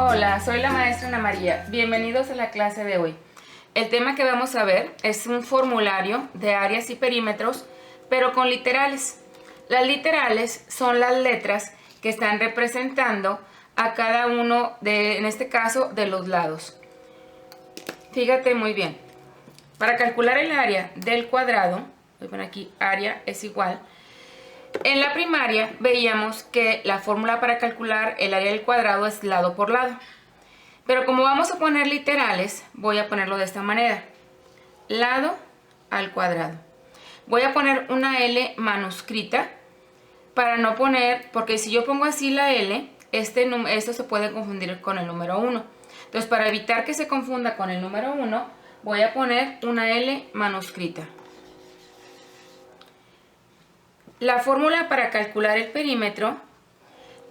Hola, soy la maestra Ana María. Bienvenidos a la clase de hoy. El tema que vamos a ver es un formulario de áreas y perímetros, pero con literales. Las literales son las letras que están representando a cada uno en este caso, de los lados. Fíjate muy bien. Para calcular el área del cuadrado, voy a poner aquí área es igual. En la primaria veíamos que la fórmula para calcular el área del cuadrado es lado por lado. Pero como vamos a poner literales, voy a ponerlo de esta manera. Lado al cuadrado. Voy a poner una L manuscrita para no poner, porque si yo pongo así la L, esto se puede confundir con el número 1. Entonces, para evitar que se confunda con el número 1, voy a poner una L manuscrita. La fórmula para calcular el perímetro,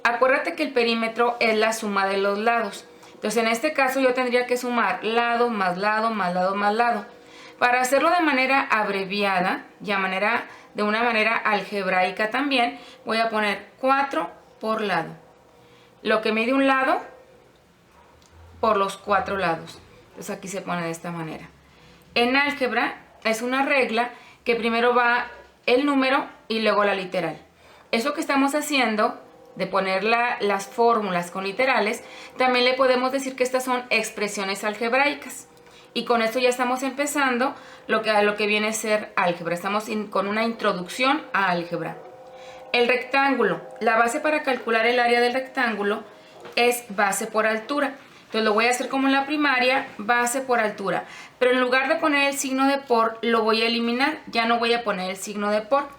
acuérdate que el perímetro es la suma de los lados. Entonces, en este caso yo tendría que sumar lado más lado más lado más lado. Para hacerlo de manera abreviada y de una manera algebraica también, voy a poner 4 por lado. Lo que mide un lado por los 4 lados. Entonces aquí se pone de esta manera. En álgebra es una regla que primero va el número y luego la literal. Eso que estamos haciendo de poner las fórmulas con literales, también le podemos decir que estas son expresiones algebraicas. Y con esto ya estamos empezando a lo que viene a ser álgebra. Estamos con una introducción a álgebra. El rectángulo. La base para calcular el área del rectángulo es base por altura. Entonces lo voy a hacer como en la primaria, base por altura. Pero en lugar de poner el signo de por, lo voy a eliminar. Ya no voy a poner el signo de por.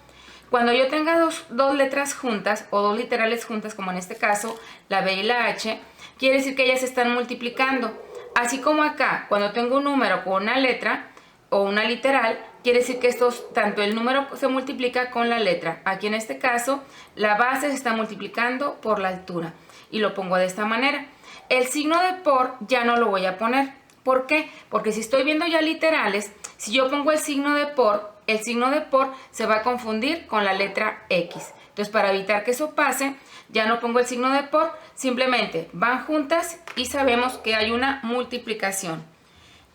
Cuando yo tenga dos letras juntas o dos literales juntas, como en este caso, la B y la H, quiere decir que ellas se están multiplicando. Así como acá, cuando tengo un número con una letra o una literal, quiere decir que tanto el número se multiplica con la letra. Aquí en este caso, la base se está multiplicando por la altura. Y lo pongo de esta manera. El signo de por ya no lo voy a poner. ¿Por qué? Porque si estoy viendo ya literales, si yo pongo el signo de por se va a confundir con la letra X. Entonces, para evitar que eso pase, ya no pongo el signo de por, simplemente van juntas y sabemos que hay una multiplicación.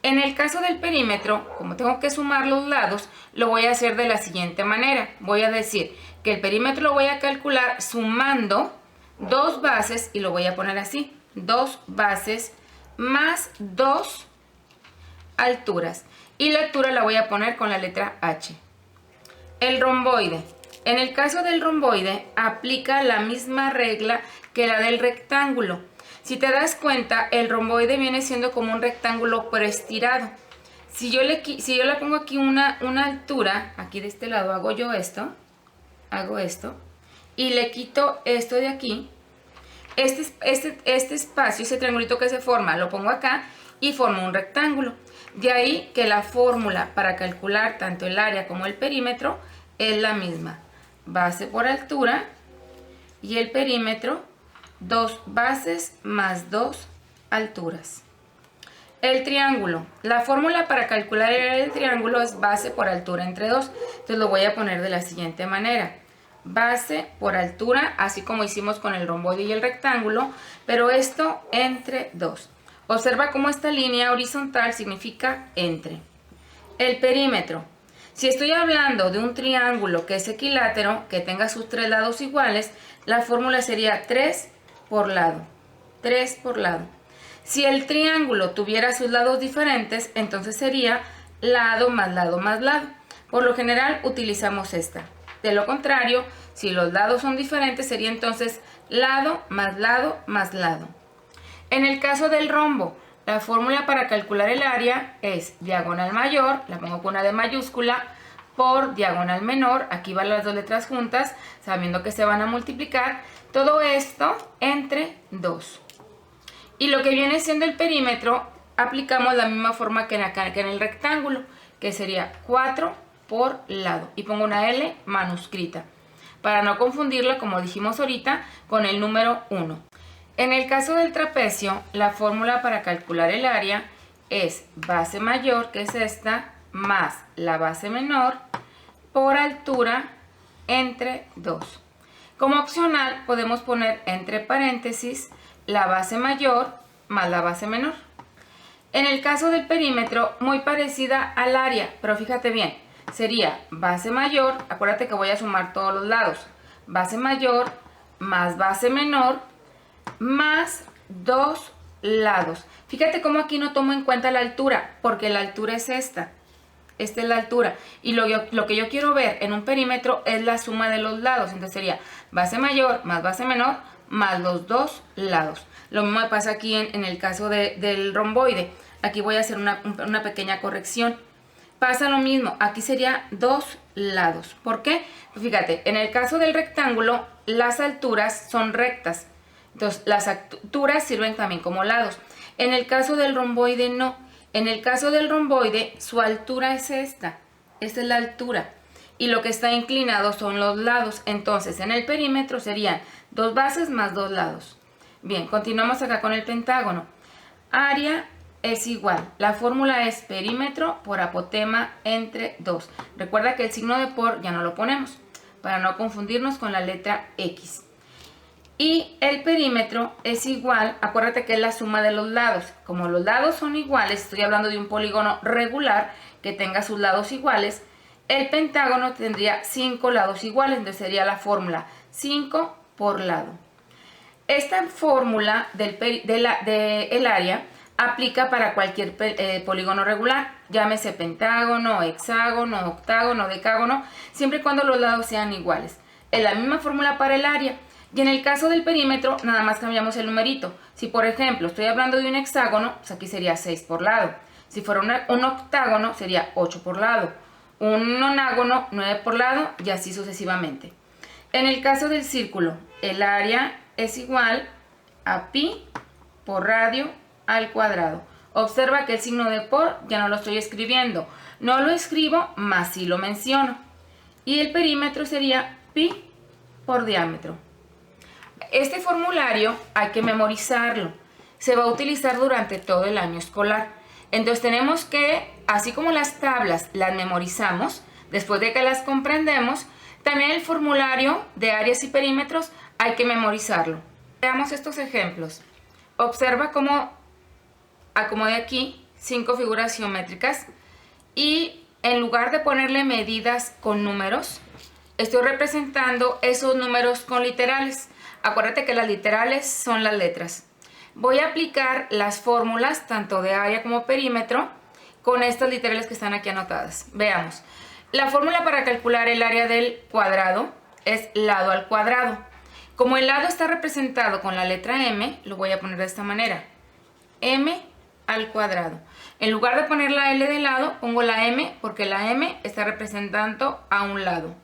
En el caso del perímetro, como tengo que sumar los lados, lo voy a hacer de la siguiente manera. Voy a decir que el perímetro lo voy a calcular sumando dos bases y lo voy a poner así. 2 bases más 2 alturas. Y la altura la voy a poner con la letra H. El romboide. En el caso del romboide, aplica la misma regla que la del rectángulo. Si te das cuenta, el romboide viene siendo como un rectángulo preestirado. Si yo le pongo aquí una altura, aquí de este lado hago esto, y le quito esto de aquí, este espacio, ese triangulito que se forma, lo pongo acá y formo un rectángulo. De ahí que la fórmula para calcular tanto el área como el perímetro es la misma. Base por altura y el perímetro, 2 bases más 2 alturas. El triángulo. La fórmula para calcular el área del triángulo es base por altura entre 2. Entonces lo voy a poner de la siguiente manera. Base por altura, así como hicimos con el romboide y el rectángulo, pero esto entre 2. Observa cómo esta línea horizontal significa entre. El perímetro. Si estoy hablando de un triángulo que es equilátero, que tenga sus 3 lados iguales, la fórmula sería 3 por lado. 3 por lado. Si el triángulo tuviera sus lados diferentes, entonces sería lado más lado más lado. Por lo general utilizamos esta. De lo contrario, si los lados son diferentes, sería entonces lado más lado más lado. En el caso del rombo, la fórmula para calcular el área es diagonal mayor, la pongo con una D mayúscula, por diagonal menor, aquí van las dos letras juntas, sabiendo que se van a multiplicar, todo esto entre 2. Y lo que viene siendo el perímetro, aplicamos la misma forma que en el rectángulo, que sería 4 por lado. Y pongo una L manuscrita, para no confundirla, como dijimos ahorita, con el número 1. En el caso del trapecio, la fórmula para calcular el área es base mayor, que es esta, más la base menor, por altura, entre 2. Como opcional, podemos poner entre paréntesis la base mayor más la base menor. En el caso del perímetro, muy parecida al área, pero fíjate bien, sería base mayor, acuérdate que voy a sumar todos los lados, base mayor más base menor más 2 lados. Fíjate cómo aquí no tomo en cuenta la altura, porque la altura es esta. Esta es la altura. Y lo que yo quiero ver en un perímetro es la suma de los lados. Entonces sería base mayor más base menor más los 2 lados. Lo mismo me pasa aquí en el caso del romboide. Aquí voy a hacer una pequeña corrección. Pasa lo mismo. Aquí sería 2 lados. ¿Por qué? Pues fíjate, en el caso del rectángulo, las alturas son rectas. Entonces, las alturas sirven también como lados. En el caso del romboide, no. En el caso del romboide, su altura es esta. Esta es la altura. Y lo que está inclinado son los lados. Entonces, en el perímetro serían 2 bases más 2 lados. Bien, continuamos acá con el pentágono. Área es igual. La fórmula es perímetro por apotema entre 2. Recuerda que el signo de por ya no lo ponemos, para no confundirnos con la letra X. Y el perímetro es igual, acuérdate que es la suma de los lados. Como los lados son iguales, estoy hablando de un polígono regular que tenga sus lados iguales, el pentágono tendría 5 lados iguales, entonces sería la fórmula 5 por lado. Esta fórmula del área aplica para cualquier polígono regular, llámese pentágono, hexágono, octágono, decágono, siempre y cuando los lados sean iguales. Es la misma fórmula para el área. Y en el caso del perímetro, nada más cambiamos el numerito. Si, por ejemplo, estoy hablando de un hexágono, pues aquí sería 6 por lado. Si fuera un octágono, sería 8 por lado. Un nonágono, 9 por lado, y así sucesivamente. En el caso del círculo, el área es igual a pi por radio al cuadrado. Observa que el signo de por ya no lo estoy escribiendo. No lo escribo, más sí lo menciono. Y el perímetro sería pi por diámetro. Este formulario hay que memorizarlo. Se va a utilizar durante todo el año escolar. Entonces tenemos que, así como las tablas las memorizamos, después de que las comprendemos, también el formulario de áreas y perímetros hay que memorizarlo. Veamos estos ejemplos. Observa cómo acomodé aquí 5 figuras geométricas y en lugar de ponerle medidas con números, estoy representando esos números con literales. Acuérdate que las literales son las letras. Voy a aplicar las fórmulas tanto de área como perímetro con estas literales que están aquí anotadas. Veamos. La fórmula para calcular el área del cuadrado es lado al cuadrado. Como el lado está representado con la letra M, lo voy a poner de esta manera. M al cuadrado. En lugar de poner la L de lado, pongo la M porque la M está representando a un lado.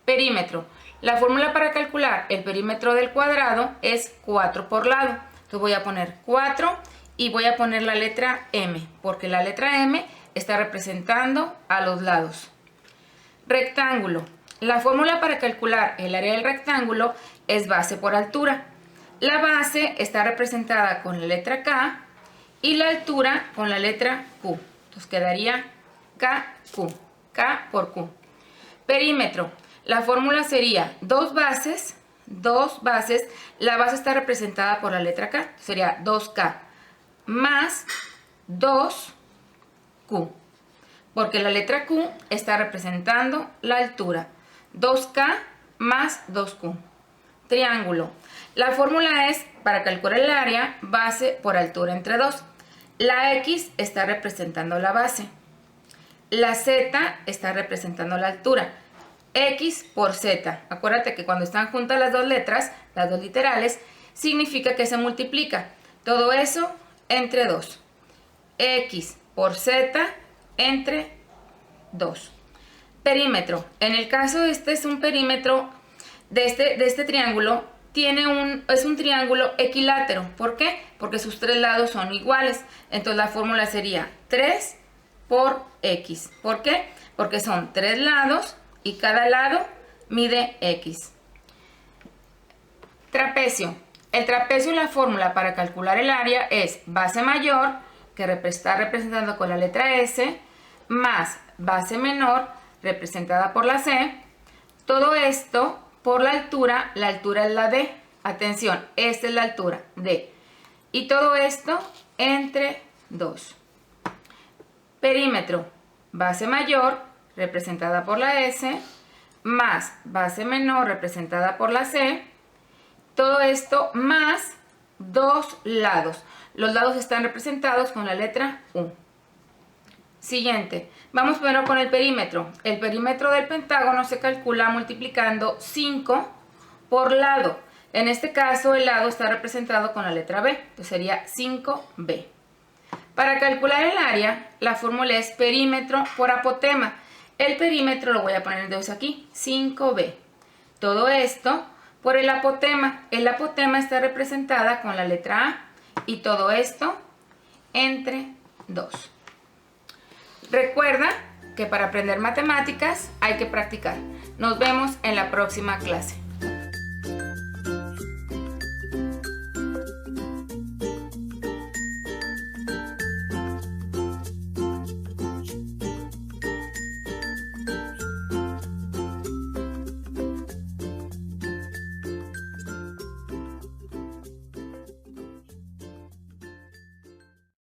Perímetro. La fórmula para calcular el perímetro del cuadrado es 4 por lado. Entonces voy a poner 4 y voy a poner la letra M, porque la letra M está representando a los lados. Rectángulo. La fórmula para calcular el área del rectángulo es base por altura. La base está representada con la letra K y la altura con la letra Q. Entonces quedaría KQ. K por Q. Perímetro. La fórmula sería 2 bases, la base está representada por la letra K, sería 2K más 2Q, porque la letra Q está representando la altura, 2K más 2Q. Triángulo. La fórmula es, para calcular el área, base por altura entre 2. La X está representando la base, la Z está representando la altura. X por Z. Acuérdate que cuando están juntas las dos letras, las dos literales, significa que se multiplica. Todo eso entre 2. X por Z entre 2. Perímetro. En el caso de este es un perímetro de este triángulo, es un triángulo equilátero. ¿Por qué? Porque sus 3 lados son iguales. Entonces la fórmula sería 3 por X. ¿Por qué? Porque son 3 lados y cada lado mide X. Trapecio. El trapecio, la fórmula para calcular el área es base mayor, que está representada con la letra S, más base menor, representada por la C. Todo esto por la altura es la D. Atención, esta es la altura, D. y todo esto entre 2. Perímetro, base mayor representada por la S, más base menor representada por la C, todo esto más 2 lados. Los lados están representados con la letra U. Siguiente, vamos primero con el perímetro. El perímetro del pentágono se calcula multiplicando 5 por lado. En este caso el lado está representado con la letra B, entonces sería 5B. Para calcular el área, la fórmula es perímetro por apotema. El perímetro lo voy a poner entonces aquí, 5B. Todo esto por el apotema. El apotema está representada con la letra A y todo esto entre 2. Recuerda que para aprender matemáticas hay que practicar. Nos vemos en la próxima clase.